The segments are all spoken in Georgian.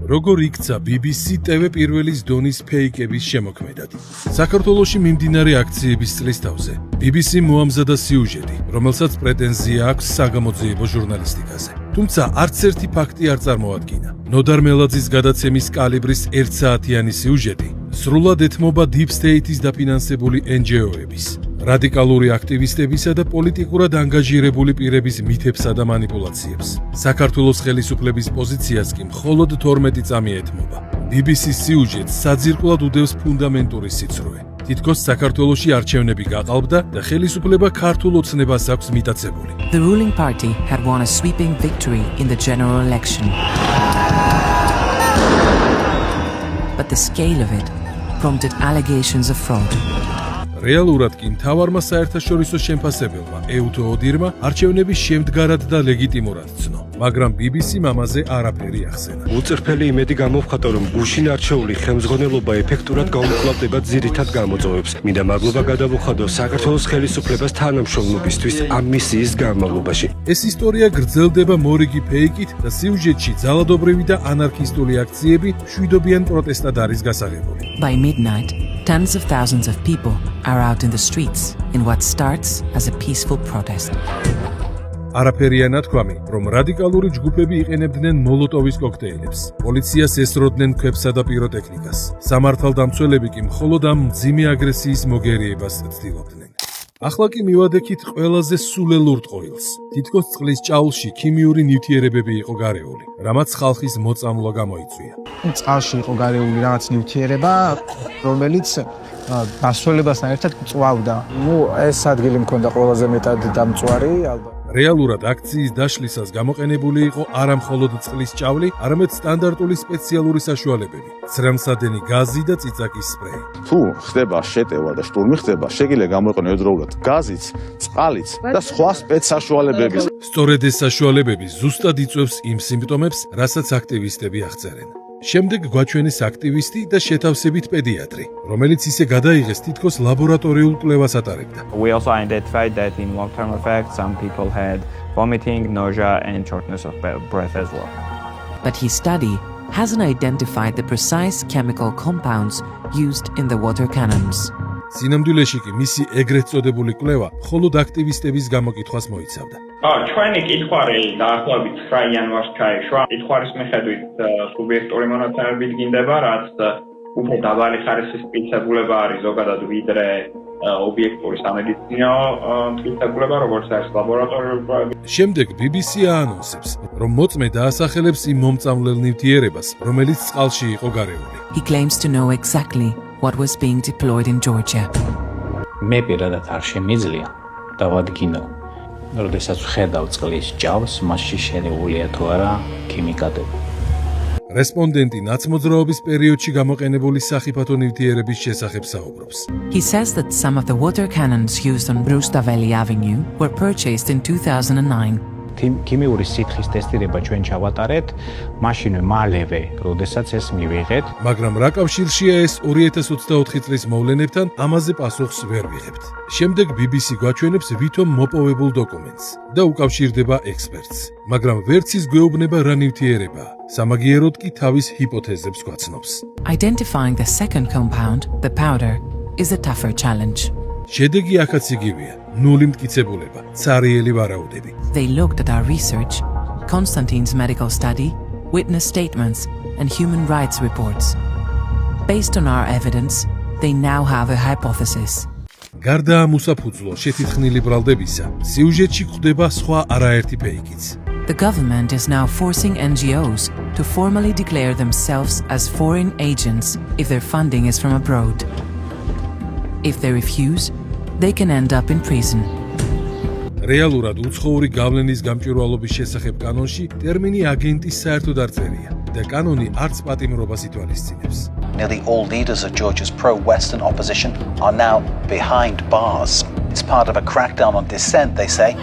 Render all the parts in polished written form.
როგორ იქცა BBC TV პირველის დონის ფეიკების შემოქმედად. საქართველოში მიმდინარე აქციების წლის თავზე BBC მოამზადა სიუჟეტი, რომელსაც პრეტენზია აქვს საგამოძიებო ჟურნალისტიკაზე. თუმცა არც ერთი ფაქტი არ წარმოადგინა. ნოდარ მელაძის გადაცემის კალიბრის 1 საათიანი სიუჟეტი სრულად ეთმობა Deep State-ის დაფინანსებული NGO-ების, რადიკალური აქტივისტებისა და პოლიტიკურად ანგაჟირებული პირების მითებსა და მანიპულაციებს. საქართველოს ხელისუფლების პოზიციას კი მხოლოდ 12 წამი ეთმობა. BBC-ის სიუჟეტს საძირკვლად უდევს ფუნდამენტური სიცრუე. თითქოს საქართველოში არჩევნები გაყალბდა და ხელისუფლება ქართულ ოცნებას აქვს მიტაცებული. The ruling party had won a sweeping victory in the general election. But the scale of it prompted allegations of fraud. რეალურად კი მთავარმა საერთაშორისო შემფასებელმა ეუთო ოდირმა არჩევნების შემდგარად და ლეგიტიმურად ცნო, მაგრამ BBC-მ ამაზე არაფერი ახსენა. უწრფელი იმედი გამოვხატა, რომ გუშინ არჩეული ხელმძღვანელობა ეფექტურად გაუმკლავდება ძირითად გამოწვევებს. მინდა მადლობა გადავუხადო საქართველოს ხელისუფლებას თანამშრომლობისთვის ამ მისიის განმავლობაში. ეს ისტორია გრძელდება მორიგი ფეიკით და სიუჟეტში ძალადობრივი და ანარქისტული აქციები მშვიდობიან პროტესტად არის გასაღებული. By midnight, tens of thousands of people are out in the streets in what starts as a peaceful protest. არაფერია ნათქვამი, რომ რადიკალური ჯგუფები იყენებდნენ მოლოტოვის კოქტეილებს, პოლიციას ესროდნენ ქვებსა და პიროტექნიკას. სამართალდამცველები კი მხოლოდ ამ მძიმე აგრესიის მოგერიებას ცდილობდნენ. ახლა კი მივადექით ყველაზე სულელურ ტყოილს. თითქოს წყლის ჭაულში ქიმიური ნივთიერებები იყო გარეული, რამაც ხალხის მოწამვლა გამოიწვია. წყალში იყო გარეული რაღაც ნივთიერება, რომელიც დასვლებასთან ერთად წვავდა. ეს ადგილი მქონდა ყველაზე მეტად დამწვარი, ალბათ. რეალურად აქციის დაშლისას გამოყენებული იყო არა მხოლოდ წყლის ჭავლი, არამედ სტანდარტული სპეციალური საშუალებები, ცრემლსადენი გაზი და წიწაკის სპრეი. თუ ხდება შეტევა და შტურმი ხდება, შეგიძლია გამოიყენო ეძროულად გაზიც, წყალიც და სხვა სპეცსაშუალებები. სწორედ ეს საშუალებები ზუსტად იწვევს იმ სიმპტომებს, რასაც აქტივისტები აღწერენ. შემდეგ გვაჩვენეს აქტივისტი და შეთავსებით პედიატრი, რომელიც ისე გადაიღეს თითქოს ლაბორატორიულ კვლევას ატარებდა. We also identified that in long-term effects, some people had vomiting, nausea, and shortness of breath as well. But his study hasn't identified the precise chemical compounds used in the water cannons. სინამდვილეში კი მისი ეგრეთ წოდებული კვლევა მხოლოდ აქტივისტების გამოკითხვას მოიცავდა. ჩვენი კითხვარი დაახლოებით 9 იანვარს ჩაიშვა. კითხვის მიხედვით სუბიექტური მონაცემები დგინდება, რაც უფრო დაბალი ხარისხის მტკიცებულება არის ზოგადად ვიდრე ობიექტური სამედიცინო მტკიცებულება, როგორც არის ლაბორატორიული კვლევები. შემდეგ BBC აანონსებს, რომ მოწმე დაასახელებს იმ მომწამლელ ნივთიერებას, რომელიც წყალში იყო გარეული. He claims to know exactly what was being deployed in Georgia. მე პირადად არ შემიძლია დავადგინო, როდესაც ვხედავ წყლის ჭავს, მასში შენებულია თუ არა ქიმიკატები. რესპონდენტი ნაცმოძრაობის პერიოდში გამოყენებული სახიფათო ნივთიერების შესახებ საუბრობს. He says that some of the water cannons used on Rustaveli Avenue were purchased in 2009. ქიმიური სითხის ტესტირება ჩვენ ჩავატარეთ, მაშინვე მალევე, როდესაც ეს მივიღეთ. მაგრამ რა კავშირშია ეს 2024 წლის მოვლენებთან, ამაზე პასუხს ვერ ვიღებთ. შემდეგ BBC გვაჩვენებს ვითომ მოპოვებულ დოკუმენტს და უკავშირდება ექსპერტს, მაგრამ ვერც ის გვეუბნება რა ნივთიერებაა. სამაგიეროდ კი თავის ჰიპოთეზებს გვაცნობს. Identifying the second compound, the powder, is a tougher challenge. შედეგი აქაც იგივეა, ნული მტკიცებულება, ცარიელი ვარაუდები. They looked at our research, Konstantin's medical study, witness statements, and human rights reports. Based on our evidence, they now have a hypothesis. გარდა ამ უსაფუძვლო შეთითხნილი ბრალდებისა, სიუჟეტში გვხვდება სხვა არაერთი ფეიკიც. The government is now forcing NGOs to formally declare themselves as foreign agents if their funding is from abroad. If they refuse, they can end up in prison. რეალურად უცხოური გავლენის გამჭვირვალობის შესახებ კანონში ტერმინი აგენტი საერთოდ არ წერია და კანონი არც პატიმრობას ითვალისწინებს. Nearly all leaders of Georgia's pro-Western opposition are now behind bars. It's part of a crackdown on dissent, they say.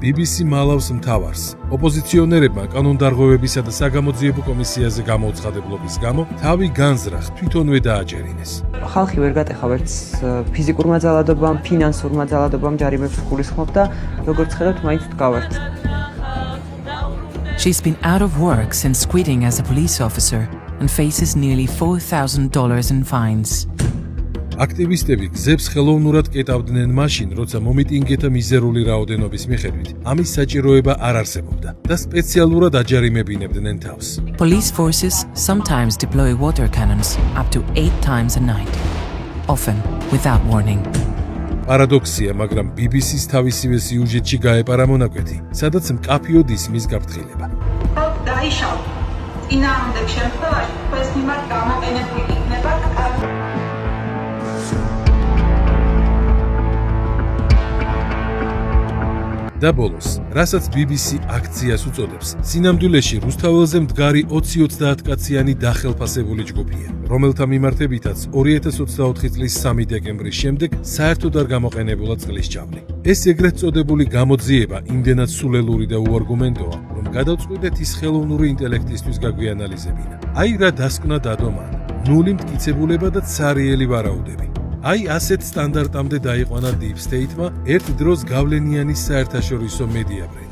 BBC მალავს მთავარს. ოპოზიციონერებმა კანონდარღვევებისა და საგამოძიებო კომისიაზე გამოუცხადებლობის გამო თავი განზრახ თვითონვე დააჭერინეს. ხალხი ვერ გატეხავ ერთ ფიზიკურმა ძალადობამ, ფინანსურმა ძალადობამ ჯარიმებს გულისხმობ და როგორც ხედავთ, მაინც დგავართ. She's been out of work since quitting as a police officer and faces nearly $4,000 in fines. აქტივისტები გზებს ხელოვნურად კეტავდნენ მაშინ, როცა მომიტინგეთა მიზერული რაოდენობის მიხედვით ამის საჭიროება არ არსებობდა და სპეციალურად აჯარიმებინებდნენ თავს. Police forces sometimes deploy water cannons up to 8 times a night, often without warning. პარადოქსია, მაგრამ BBC-ს თავისივე სიუჟეტში გაეპარა მონაკვეთი, სადაც მკაფიოდ ისმის გაფრთხილება. დაიშალ. წინააღმდეგ შემთხვევაში თქვენს მიმართ გამოყენებული იქნება და ბოლოს, რასაც BBC აქციას უწოდებს, სინამდვილეში რუსთაველზე მდგარი 20-30 კაციანი დახელფასებული ჯგუფია, რომელთა მიმართებითაც 2024 წლის 3 დეკემბრის შემდეგ საერთოდ არ გამოყენებულა წყლის ჭავლი. ეს ეგრეთ წოდებული გამოძიება იმდენად სულელური და უარგუმენტოა, რომ გადავწყვიტეთ ის ხელოვნური ინტელექტისთვის გაგვიანალიზებინა. აი რა დასკვნა დადომან, ნული მტკიცებულება და ცარიელი ვარაუდები. აი ასეთ სტანდარტამდე დაიყვანა Deep State-მა ერთ დროს გავლენიანი საერთაშორისო მედია ბრენდი.